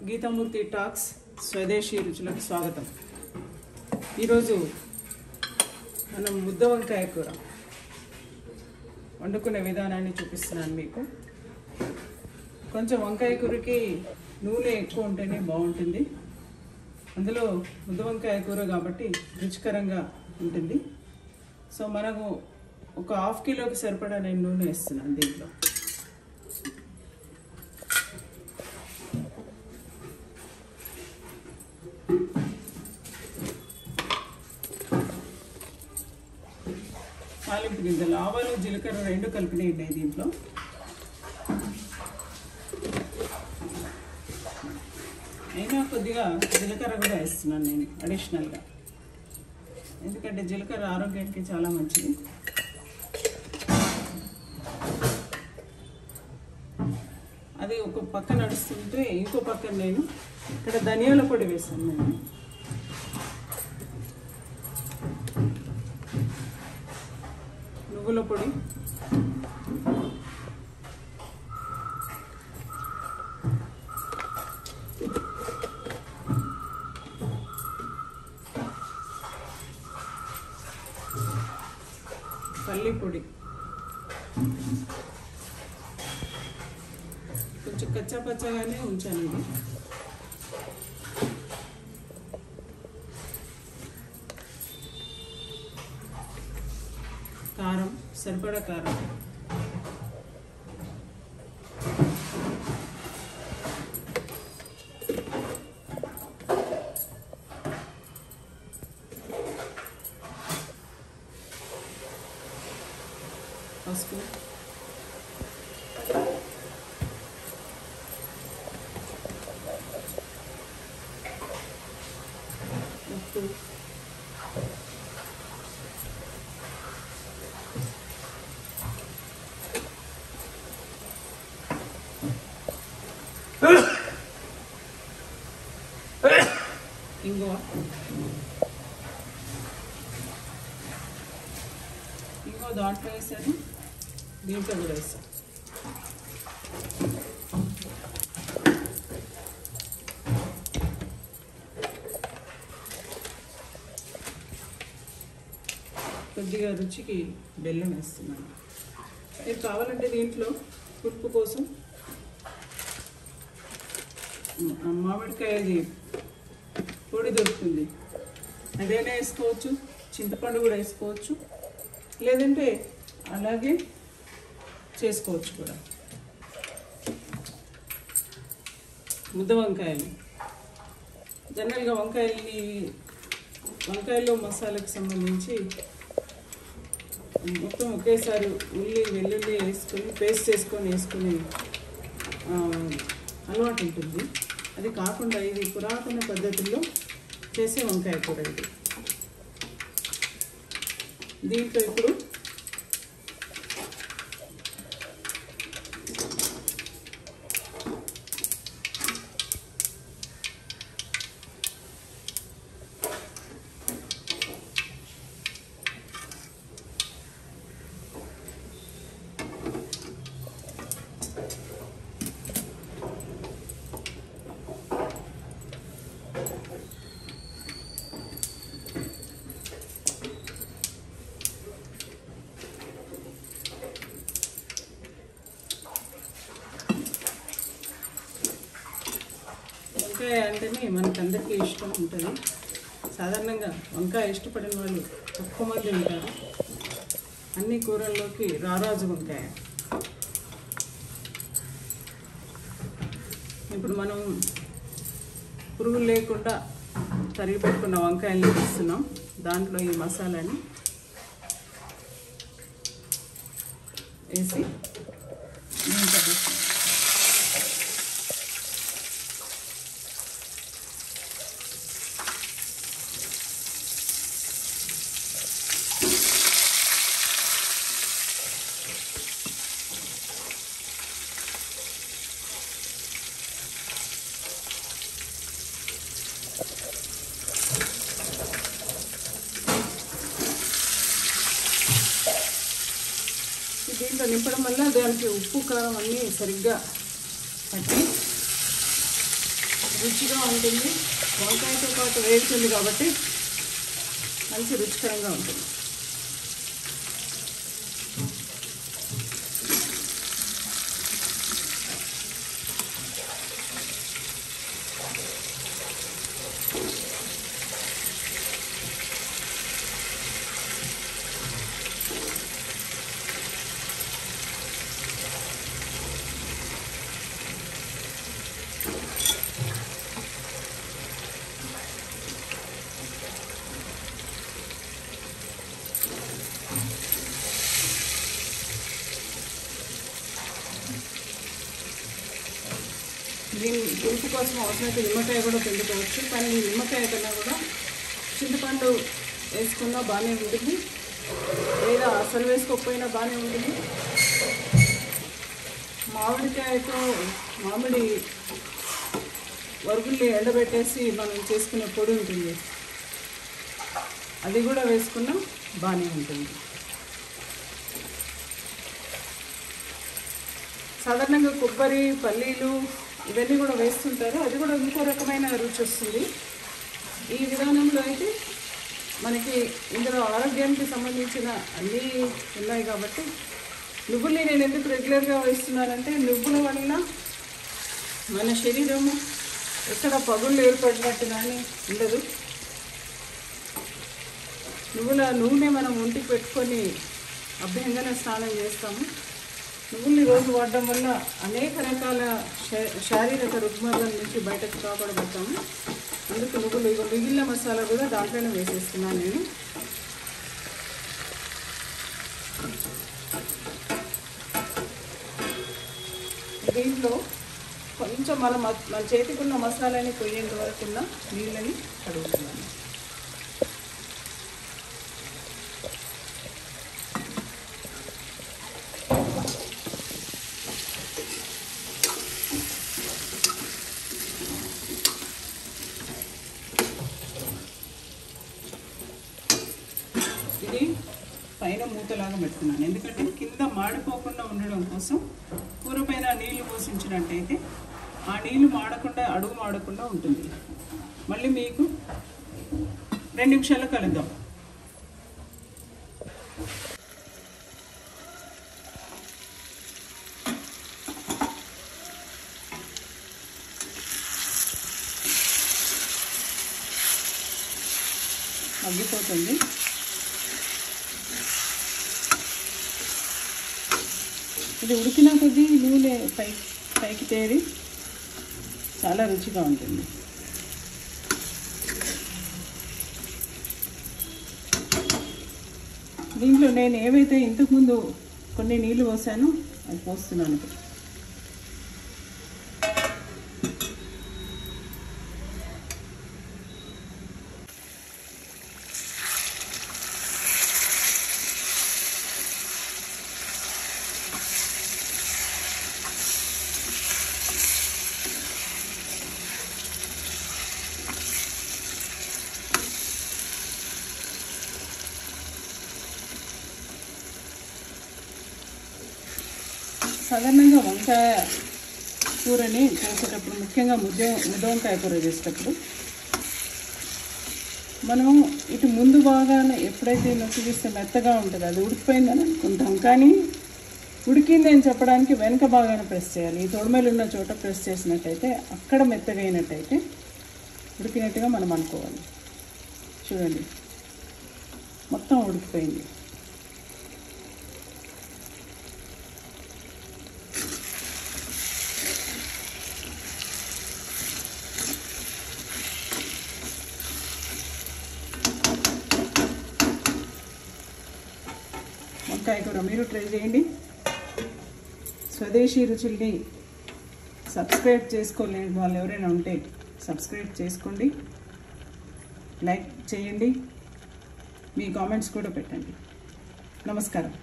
Geethamurthy talks స్వదేశీ రుచులకు స్వాగతం. ఈరోజు మనం ముద్ద వంకాయ కూర వండుకునే విధానాన్ని చూపిస్తున్నాను మీకు. కొంచెం వంకాయ కూరకి నూనె ఎక్కువ ఉంటేనే బాగుంటుంది. అందులో ముద్ద వంకాయ కూర కాబట్టి రుచికరంగా ఉంటుంది. సో మనము ఒక 1/2 కిలోకి సరిపడా నేను నూనె వేస్తున్నాను. దీంట్లో తాలింపు గింజలు, ఆవాలు, జీలకర్ర 2 కలిపినవి ఉన్నాయి. దీంట్లో అయినా కొద్దిగా జీలకర్ర కూడా వేస్తున్నాను నేను అడిషనల్గా, ఎందుకంటే జీలకర్ర ఆరోగ్యానికి చాలా మంచిది. అది ఒక పక్క నడుస్తుంటే ఇంకో పక్కన నేను ఇక్కడ ధనియాల పొడి వేసాను. నేను నువ్వుల పొడి, పల్లి పొడి, కొంచెం కచ్చా పచ్చగానే ఉంచాను ఇది. కారం, సరిపడా కారం, పసుపు, ఉప్పు, ఇంగువ. ఇంగువ దాంట్లో వేసాను, దీంట్లో కూడా వేసాను. కొద్దిగా రుచికి బెల్లం వేస్తున్నాను. మీరు కావాలంటే దీంట్లో పులుపు కోసం మామిడికాయది పొడి దొరుకుతుంది, అదైనా వేసుకోవచ్చు. చింతపండు కూడా వేసుకోవచ్చు, లేదంటే అలాగే చేసుకోవచ్చు కూడా. ముద్ద వంకాయలు జనరల్గా వంకాయలో మసాలాకి సంబంధించి మొత్తం ఒకేసారి వెల్లుల్లి వేసుకొని పేస్ట్ వేసుకునే అలవాటు ఉంటుంది. అది కాకుండా ఇది పురాతన పద్ధతుల్లో చేసే వంకాయ కూర ఇది. దీంట్లో ఇప్పుడు వంకాయ అంటేనే మనకందరికీ ఇష్టం ఉంటుంది. సాధారణంగా వంకాయ ఇష్టపడిన వాళ్ళు తక్కువ మంది ఉంటారు. అన్ని కూరల్లోకి రారాజు వంకాయ. ఇప్పుడు మనం పురుగులు లేకుండా తరిగి పెట్టుకున్న వంకాయలు వేస్తున్నాం. దాంట్లో ఈ మసాలాని వేసి దీంట్లో నింపడం వల్ల దానికి ఉప్పు కారం అన్నీ సరిగ్గా పట్టి రుచిగా ఉంటుంది. వంకాయతో పాటు వేగుతుంది కాబట్టి మంచి రుచికరంగా ఉంటుంది. దీని పులుపు కోసం అవసరమైతే నిమ్మకాయ కూడా పిండుకోవచ్చు. కానీ నిమ్మకాయ కన్నా కూడా చింతపండు వేసుకున్నా బాగానే ఉంటుంది, లేదా అసలు వేసుకోకపోయినా బాగానే ఉంటుంది. మామిడికాయతో మామిడి వరుగుల్ని ఎండబెట్టేసి మనం చేసుకునే పొడి ఉంటుంది, అది కూడా వేసుకున్నా బాగానే ఉంటుంది. సాధారణంగా కొబ్బరి, పల్లీలు ఇవన్నీ కూడా వేస్తుంటారు, అది కూడా ఇంకో రకమైన రుచి వస్తుంది. ఈ విధానంలో అయితే మనకి ఇందులో ఆరోగ్యానికి సంబంధించిన అన్నీ ఉన్నాయి కాబట్టి నువ్వుల్ని నేను ఎందుకు రెగ్యులర్గా వేస్తున్నానంటే నువ్వుల వలన మన శరీరము ఎక్కడ పగుళ్ళు ఏర్పడినట్టు కానీ ఉండదు. నువ్వుల నూనె మనం ఒంటికి పెట్టుకొని అభ్యంగన స్నానం చేస్తాము. నువ్వుల్ని రోజు వాడడం వల్ల అనేక రకాల శారీరక రుగ్మతల నుంచి బయటకు కాపాడబడతాము. అందుకు నువ్వులు మిగిలిన మసాలా కూడా దాంట్లోనే వేసేస్తున్నాను నేను. దీంట్లో కొంచెం మన చేతికి ఉన్న మసాలాని పోయేంత వరకు ఉన్న నీళ్ళని కడుగుతున్నాను. ఇది పైన మూతలాగా పెడుతున్నాను, ఎందుకంటే కింద మాడిపోకుండా ఉండడం కోసం. కూర పైన నీళ్లు పోసించినట్టయితే ఆ నీళ్లు మాడకుండా, అడుగు మాడకుండా ఉంటుంది. మళ్ళీ మీకు 2 నిమిషాలు కలుద్దాం. మగ్గిపోతుంది. ఇది ఉడికిన కొద్దీ నూనె పైకి తేరి చాలా రుచిగా ఉంటుంది. దీంట్లో నేను ఏవైతే ఇంతకుముందు కొన్ని నీళ్ళు పోసానో అది పోస్తున్నాను. సాధారణంగా వంకాయ కూరని చేసేటప్పుడు, ముఖ్యంగా ముద్ద వంకాయ కూర చేసేటప్పుడు మనం ఇటు ముందు బాగానే ఎప్పుడైతే నొక్కి తీస్తే మెత్తగా ఉంటుంది, అది ఉడికిపోయిందని అనుకుంటాం. కానీ ఉడికింది అని చెప్పడానికి వెనక బాగానే ప్రెస్ చేయాలి. ఈ తొడమలు ఉన్న చోట ప్రెస్ చేసినట్టయితే అక్కడ మెత్తగా అయినట్టయితే ఉడికినట్టుగా మనం అనుకోవాలి. చూడండి, మొత్తం ఉడికిపోయింది. వంకాయ కూర మీరు ట్రై చేయండి. స్వదేశీ రుచుల్ని సబ్స్క్రైబ్ చేసుకోలేని వాళ్ళు ఎవరైనా ఉంటే సబ్స్క్రైబ్ చేసుకోండి, లైక్ చేయండి, మీ కామెంట్స్ కూడా పెట్టండి. నమస్కారం.